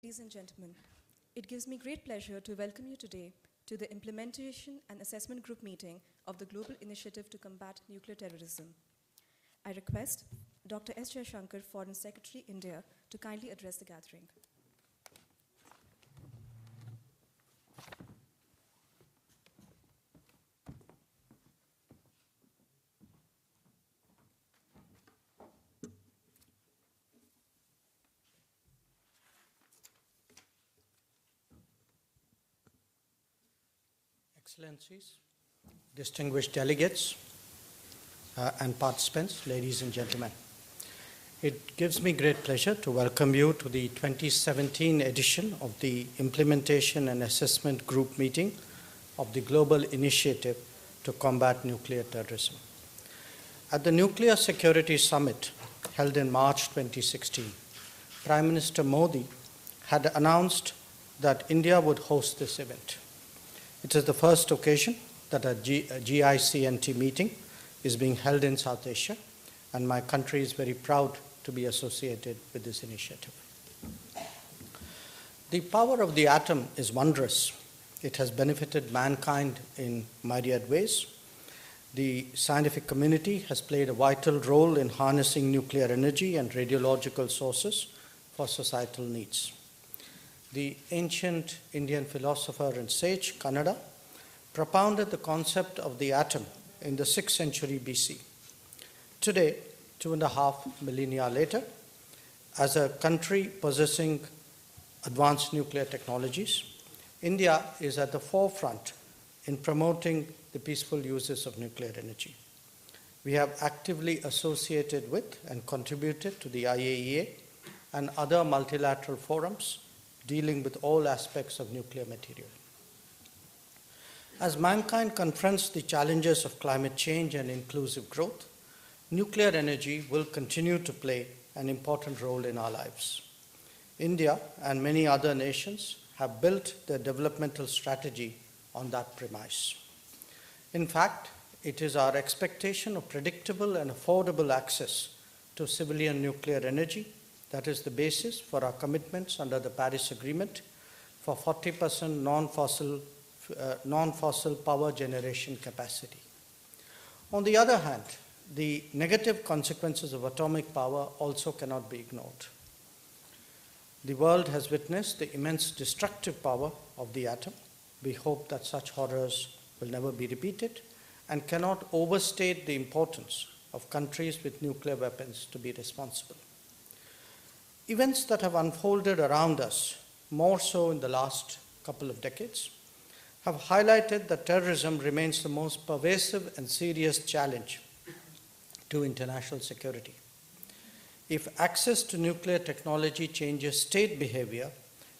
Ladies and gentlemen, it gives me great pleasure to welcome you today to the Implementation and Assessment Group meeting of the Global Initiative to Combat Nuclear Terrorism. I request Dr. S Jaishankar, Foreign Secretary, India, to kindly address the gathering. Excellencies, distinguished delegates and participants, ladies and gentlemen. It gives me great pleasure to welcome you to the 2017 edition of the Implementation and Assessment Group meeting of the Global Initiative to Combat Nuclear Terrorism. At the Nuclear Security Summit held in March 2016, Prime Minister Modi had announced that India would host this event. It is the first occasion that a GICNT meeting is being held in South Asia, and my country is very proud to be associated with this initiative. The power of the atom is wondrous. It has benefited mankind in myriad ways. The scientific community has played a vital role in harnessing nuclear energy and radiological sources for societal needs. The ancient Indian philosopher and sage, Kannada, propounded the concept of the atom in the 6th century BC. Today, 2.5 millennia later, as a country possessing advanced nuclear technologies, India is at the forefront in promoting the peaceful uses of nuclear energy. We have actively associated with and contributed to the IAEA and other multilateral forums dealing with all aspects of nuclear material. As mankind confronts the challenges of climate change and inclusive growth, nuclear energy will continue to play an important role in our lives. India and many other nations have built their developmental strategy on that premise. In fact, it is our expectation of predictable and affordable access to civilian nuclear energy that is the basis for our commitments under the Paris Agreement for 40% non-fossil power generation capacity. On the other hand, the negative consequences of atomic power also cannot be ignored. The world has witnessed the immense destructive power of the atom. We hope that such horrors will never be repeated and cannot overstate the importance of countries with nuclear weapons to be responsible. Events that have unfolded around us, more so in the last couple of decades, have highlighted that terrorism remains the most pervasive and serious challenge to international security. If access to nuclear technology changes state behavior,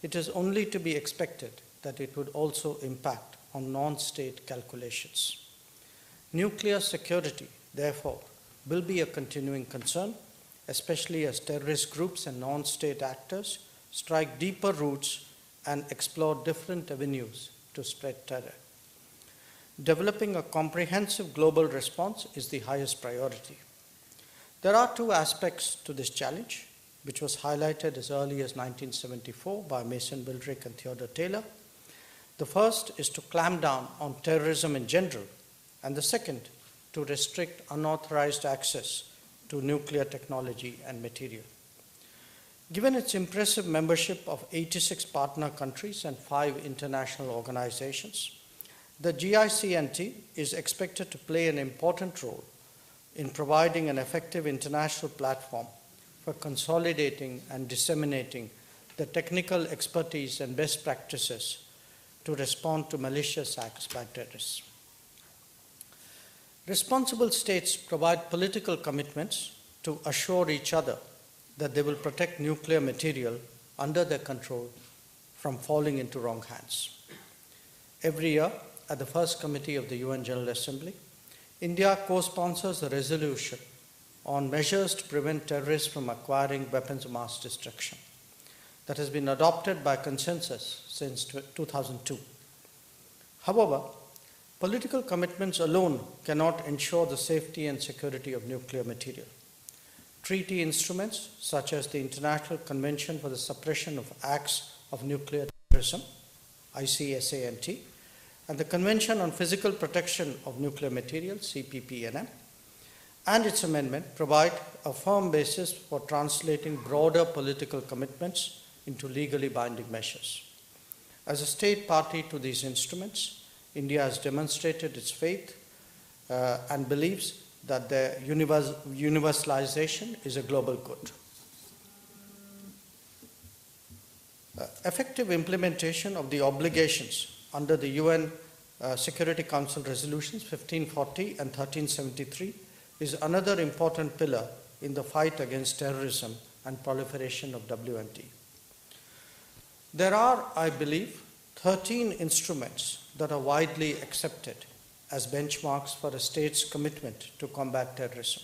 it is only to be expected that it would also impact on non-state calculations. Nuclear security, therefore, will be a continuing concern, especially as terrorist groups and non-state actors strike deeper roots and explore different avenues to spread terror. Developing a comprehensive global response is the highest priority. There are two aspects to this challenge, which was highlighted as early as 1974 by Mason Bildrick and Theodore Taylor. The first is to clamp down on terrorism in general, and the second, to restrict unauthorized access to nuclear technology and material. Given its impressive membership of 86 partner countries and 5 international organizations, the GICNT is expected to play an important role in providing an effective international platform for consolidating and disseminating the technical expertise and best practices to respond to malicious acts by terrorists. Responsible states provide political commitments to assure each other that they will protect nuclear material under their control from falling into wrong hands. Every year, at the First Committee of the UN General Assembly, India co-sponsors a resolution on measures to prevent terrorists from acquiring weapons of mass destruction that has been adopted by consensus since 2002. However, political commitments alone cannot ensure the safety and security of nuclear material. treaty instruments such as the International Convention for the Suppression of Acts of Nuclear Terrorism, ICSANT, and the Convention on Physical Protection of Nuclear Materials, CPPNM, and its amendment provide a firm basis for translating broader political commitments into legally binding measures. As a state party to these instruments, India has demonstrated its faith and believes that their universalization is a global good. Effective implementation of the obligations under the UN Security Council Resolutions 1540 and 1373 is another important pillar in the fight against terrorism and proliferation of WNT. There are, I believe, 13 instruments that are widely accepted as benchmarks for a state's commitment to combat terrorism.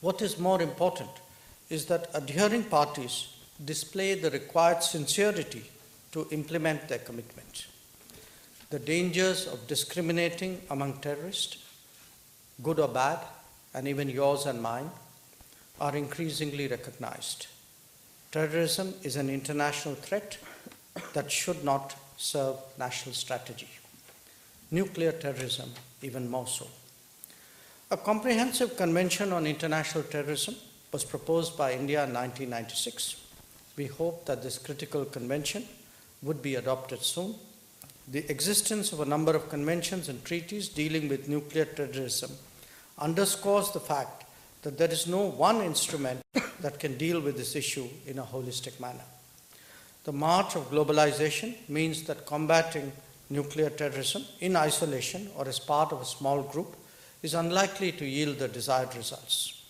What is more important is that adhering parties display the required sincerity to implement their commitment. The dangers of discriminating among terrorists, good or bad, and even yours and mine, are increasingly recognized. Terrorism is an international threat that should not serve national strategy. Nuclear terrorism, even more so. A comprehensive convention on international terrorism was proposed by India in 1996. We hope that this critical convention would be adopted soon. The existence of a number of conventions and treaties dealing with nuclear terrorism underscores the fact that there is no one instrument that can deal with this issue in a holistic manner. The march of globalization means that combating nuclear terrorism in isolation or as part of a small group is unlikely to yield the desired results.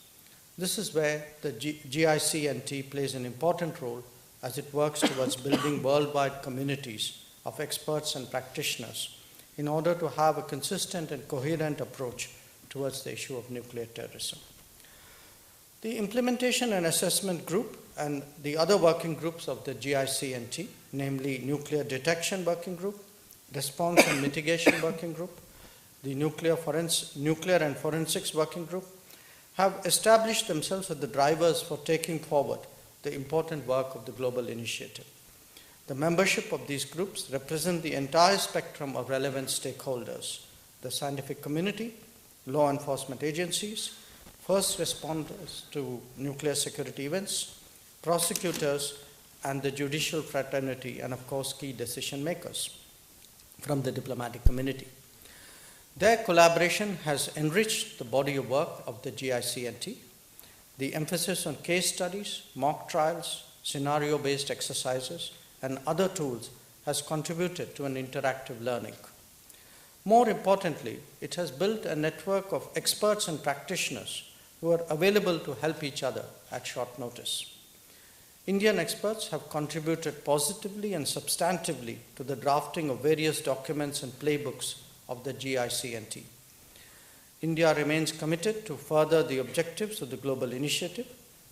This is where the GICNT plays an important role as it works towards building worldwide communities of experts and practitioners in order to have a consistent and coherent approach towards the issue of nuclear terrorism. The Implementation and Assessment Group and the other working groups of the GICNT, namely Nuclear Detection Working Group, Response and Mitigation Working Group, the Nuclear and Forensics Working Group, have established themselves as the drivers for taking forward the important work of the global initiative. The membership of these groups represent the entire spectrum of relevant stakeholders: the scientific community, law enforcement agencies, first responders to nuclear security events, prosecutors, and the judicial fraternity, and of course key decision makers from the diplomatic community. Their collaboration has enriched the body of work of the GICNT. The emphasis on case studies, mock trials, scenario-based exercises, and other tools has contributed to an interactive learning. More importantly, it has built a network of experts and practitioners who are available to help each other at short notice. Indian experts have contributed positively and substantively to the drafting of various documents and playbooks of the GICNT. India remains committed to further the objectives of the global initiative.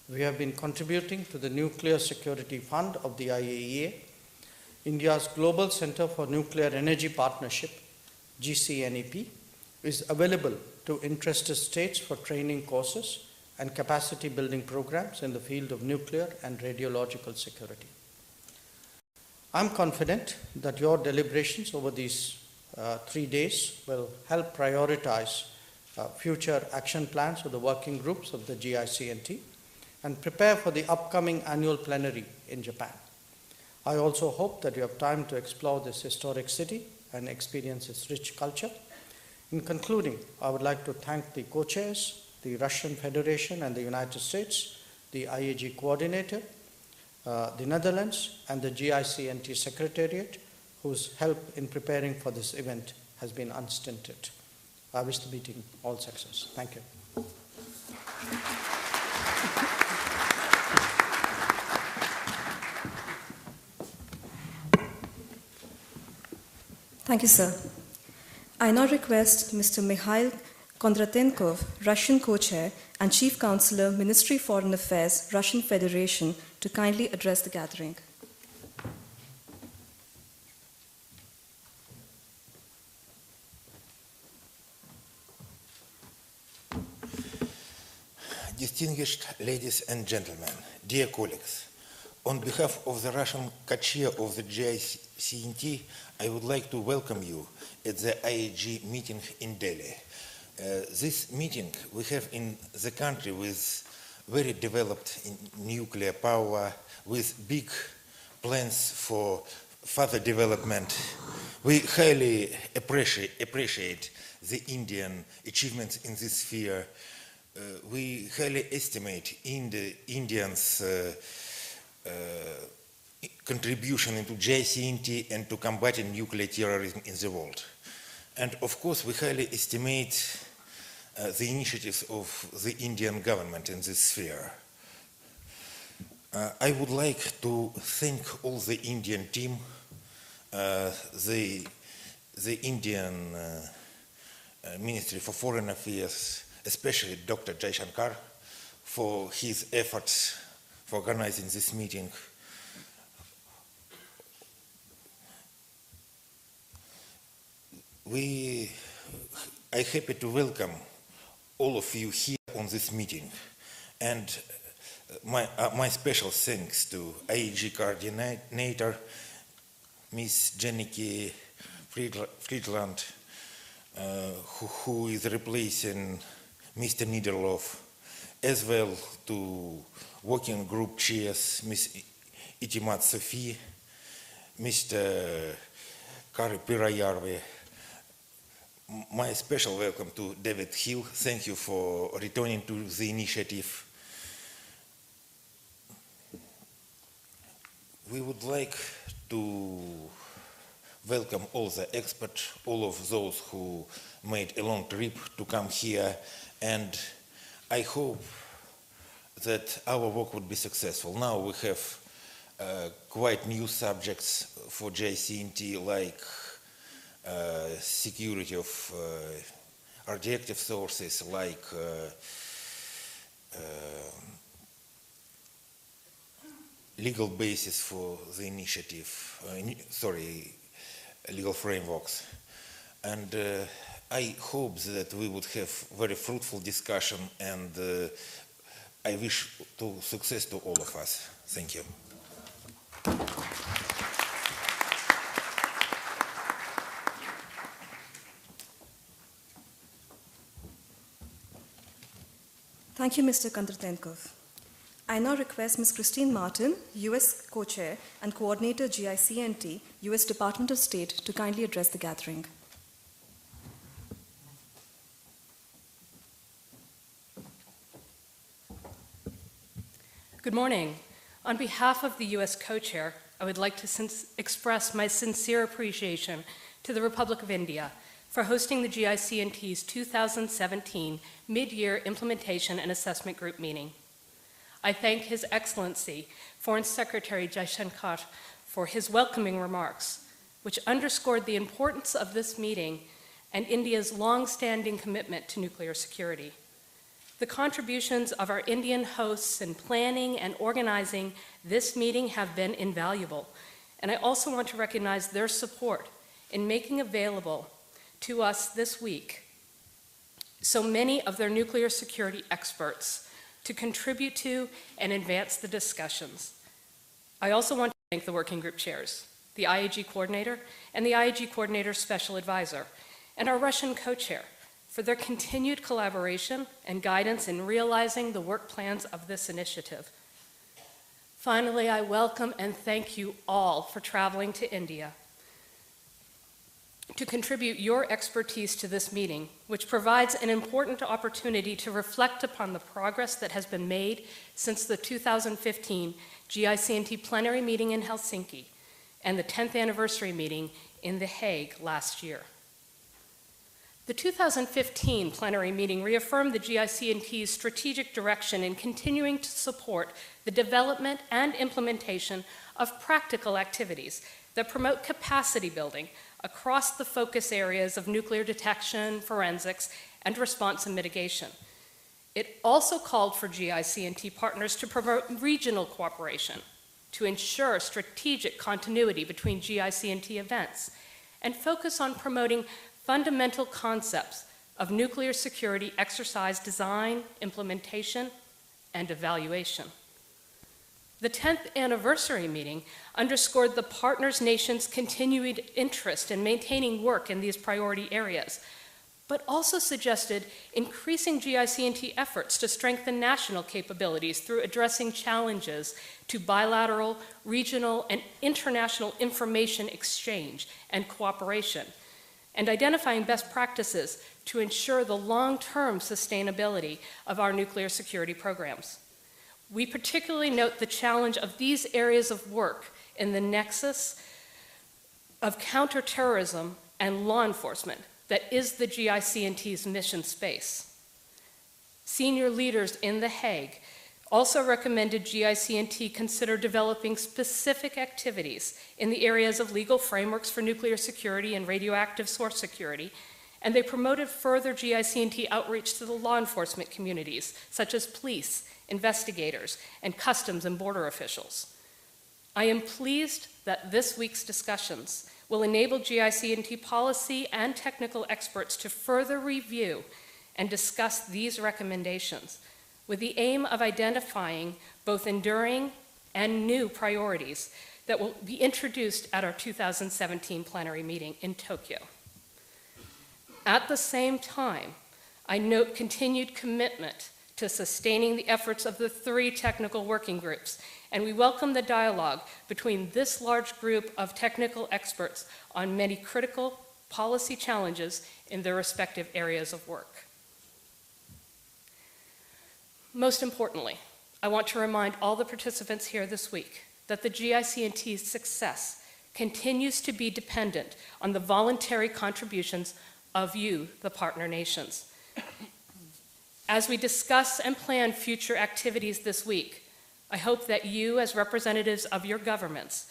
We have been contributing to the Nuclear Security Fund of the IAEA, India's Global Center for Nuclear Energy Partnership, GCNEP, is available to interested states for training courses and capacity building programs in the field of nuclear and radiological security. I'm confident that your deliberations over these 3 days will help prioritize future action plans for the working groups of the GICNT and prepare for the upcoming annual plenary in Japan. I also hope that you have time to explore this historic city and experience its rich culture. In concluding, I would like to thank the co-chairs, the Russian Federation and the United States, the IAG coordinator, the Netherlands, and the GICNT Secretariat, whose help in preparing for this event has been unstinted. I wish the meeting all success. Thank you. Thank you, sir. I now request Mr. Mikhail Kondratenkov, Russian co-chair and Chief Counselor, Ministry Foreign Affairs, Russian Federation, to kindly address the gathering. Distinguished ladies and gentlemen, dear colleagues, on behalf of the Russian co-chair of the GICNT, I would like to welcome you at the IAG meeting in Delhi. This meeting we have in the country with very developed nuclear power, with big plans for further development. We highly appreciate the Indian achievements in this sphere. We highly estimate Indians' contribution into GICNT and to combating nuclear terrorism in the world. And of course, we highly estimate the initiatives of the Indian government in this sphere. I would like to thank all the Indian team, the Indian Ministry for Foreign Affairs, especially Dr. Jaishankar, for his efforts for organizing this meeting. We are happy to welcome all of you here on this meeting, and my special thanks to IAG coordinator, Ms. Jannike Friedland, who is replacing Mr. Niederloff, as well to working group chairs, Ms. Itimat Sophie, Mr. Kari Pirayarvi. My special welcome to David Hill. Thank you for returning to the initiative. We would like to welcome all the experts, all of those who made a long trip to come here, and I hope that our work would be successful. Now we have quite new subjects for GICNT, like security of radioactive sources, like legal basis for the initiative, legal frameworks. And I hope that we would have very fruitful discussion, and I wish success to all of us. Thank you. Thank you, Mr. Kondratenkov. I now request Ms. Christine Martin, U.S. Co-Chair and Coordinator GICNT, U.S. Department of State, to kindly address the gathering. Good morning. On behalf of the U.S. Co-Chair, I would like to express my sincere appreciation to the Republic of India for hosting the GICNT's 2017 Mid-Year Implementation and Assessment Group meeting. I thank His Excellency, Foreign Secretary Jaishankar, for his welcoming remarks, which underscored the importance of this meeting and India's long-standing commitment to nuclear security. The contributions of our Indian hosts in planning and organizing this meeting have been invaluable, and I also want to recognize their support in making available to us this week so many of their nuclear security experts to contribute to and advance the discussions. I also want to thank the working group chairs, the IAG coordinator and the IAG coordinator special advisor, and our Russian co-chair for their continued collaboration and guidance in realizing the work plans of this initiative. Finally, I welcome and thank you all for traveling to India to contribute your expertise to this meeting, which provides an important opportunity to reflect upon the progress that has been made since the 2015 GICNT plenary meeting in Helsinki and the 10th anniversary meeting in The Hague last year. The 2015 plenary meeting reaffirmed the GICNT's strategic direction in continuing to support the development and implementation of practical activities that promote capacity building across the focus areas of nuclear detection, forensics, and response and mitigation. It also called for GICNT partners to promote regional cooperation, to ensure strategic continuity between GICNT events, and focus on promoting fundamental concepts of nuclear security exercise design, implementation, and evaluation. The 10th anniversary meeting underscored the partners' nations' continued interest in maintaining work in these priority areas, but also suggested increasing GICNT efforts to strengthen national capabilities through addressing challenges to bilateral, regional, and international information exchange and cooperation, and identifying best practices to ensure the long-term sustainability of our nuclear security programs. We particularly note the challenge of these areas of work in the nexus of counterterrorism and law enforcement that is the GICNT's mission space. Senior leaders in The Hague also recommended GICNT consider developing specific activities in the areas of legal frameworks for nuclear security and radioactive source security, and they promoted further GICNT outreach to the law enforcement communities, such as police, investigators, and customs and border officials. I am pleased that this week's discussions will enable GICNT policy and technical experts to further review and discuss these recommendations with the aim of identifying both enduring and new priorities that will be introduced at our 2017 plenary meeting in Tokyo. At the same time, I note continued commitment to sustaining the efforts of the 3 technical working groups, and we welcome the dialogue between this large group of technical experts on many critical policy challenges in their respective areas of work. Most importantly, I want to remind all the participants here this week that the GICNT's success continues to be dependent on the voluntary contributions of you, the partner nations. As we discuss and plan future activities this week, I hope that you, as representatives of your governments,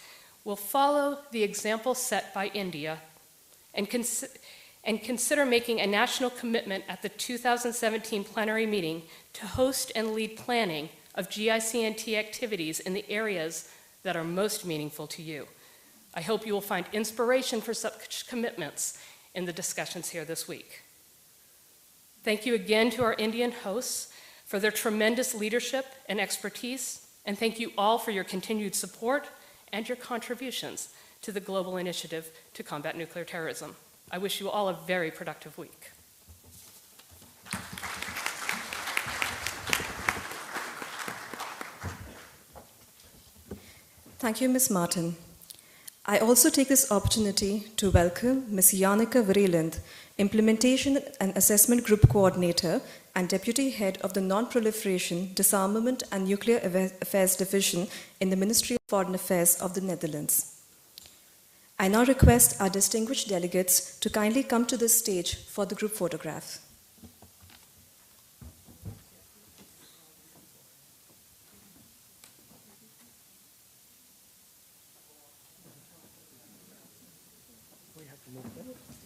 will follow the example set by India and consider making a national commitment at the 2017 plenary meeting to host and lead planning of GICNT activities in the areas that are most meaningful to you. I hope you will find inspiration for such commitments in the discussions here this week. Thank you again to our Indian hosts for their tremendous leadership and expertise, and thank you all for your continued support and your contributions to the global initiative to combat nuclear terrorism. I wish you all a very productive week. Thank you, Ms. Martin. I also take this opportunity to welcome Ms. Janika Vreeland, Implementation and Assessment Group Coordinator and Deputy Head of the Non-Proliferation, Disarmament and Nuclear Affairs Division in the Ministry of Foreign Affairs of the Netherlands. I now request our distinguished delegates to kindly come to the stage for the group photograph. We have to move that.